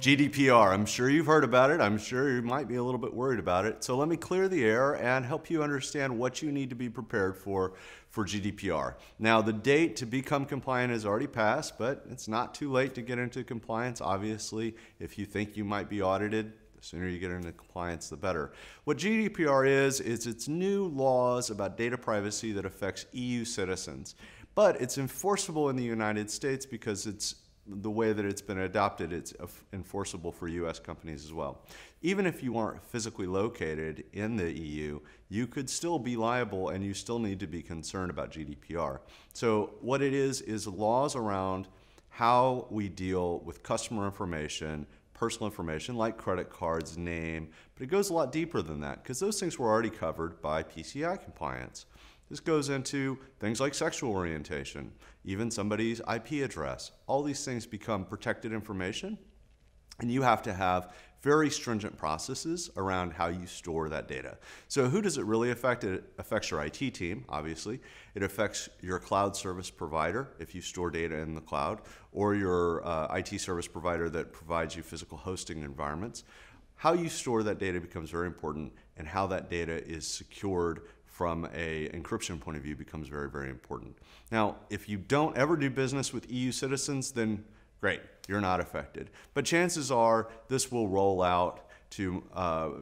GDPR, I'm sure you've heard about it. I'm sure you might be a little bit worried about it. So let me clear the air and help you understand what you need to be prepared for GDPR. Now, the date to become compliant has already passed, but it's not too late to get into compliance. Obviously, if you think you might be audited, the sooner you get into compliance, the better. What GDPR is it's new laws about data privacy that affects EU citizens. But it's enforceable in the United States because it's the way that it's been adopted, it's enforceable for US companies as well. Even if you aren't physically located in the EU, you could still be liable and you still need to be concerned about GDPR. So what it is laws around how we deal with customer information, personal information like credit cards, name, but it goes a lot deeper than that because those things were already covered by PCI compliance. This goes into things like sexual orientation, even somebody's IP address. All these things become protected information, and you have to have very stringent processes around how you store that data. So who does it really affect? It affects your IT team, obviously. It affects your cloud service provider if you store data in the cloud, or your IT service provider that provides you physical hosting environments. How you store that data becomes very important, and how that data is secured from an encryption point of view becomes very, very important. Now, if you don't ever do business with EU citizens, then great, you're not affected. But chances are this will roll out to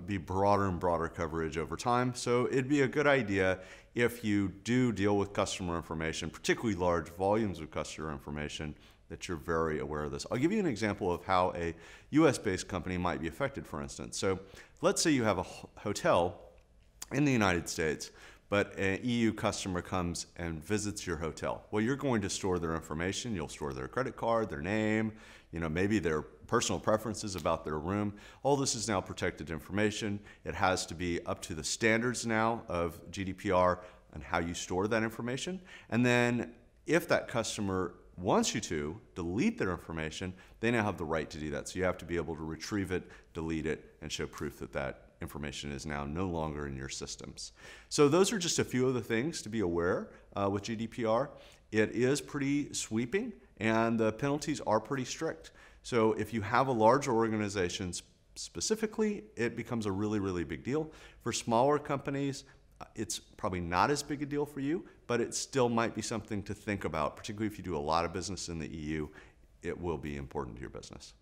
be broader and broader coverage over time. So it'd be a good idea if you do deal with customer information, particularly large volumes of customer information, that you're very aware of this. I'll give you an example of how a US-based company might be affected, for instance. So let's say you have a hotel in the United States, but an EU customer comes and visits your hotel. Well, you're going to store their information. You'll store their credit card, their name, maybe their personal preferences about their room. All this is now protected information. It has to be up to the standards now of GDPR and how you store that information. And then if that customer wants you to delete their information, they now have the right to do that. So you have to be able to retrieve it, delete it, and show proof that that information is now no longer in your systems. So those are just a few of the things to be aware with GDPR. It is pretty sweeping and the penalties are pretty strict. So if you have a large organization specifically, it becomes a really, really big deal. For smaller companies, it's probably not as big a deal for you, but it still might be something to think about, particularly if you do a lot of business in the EU. It will be important to your business.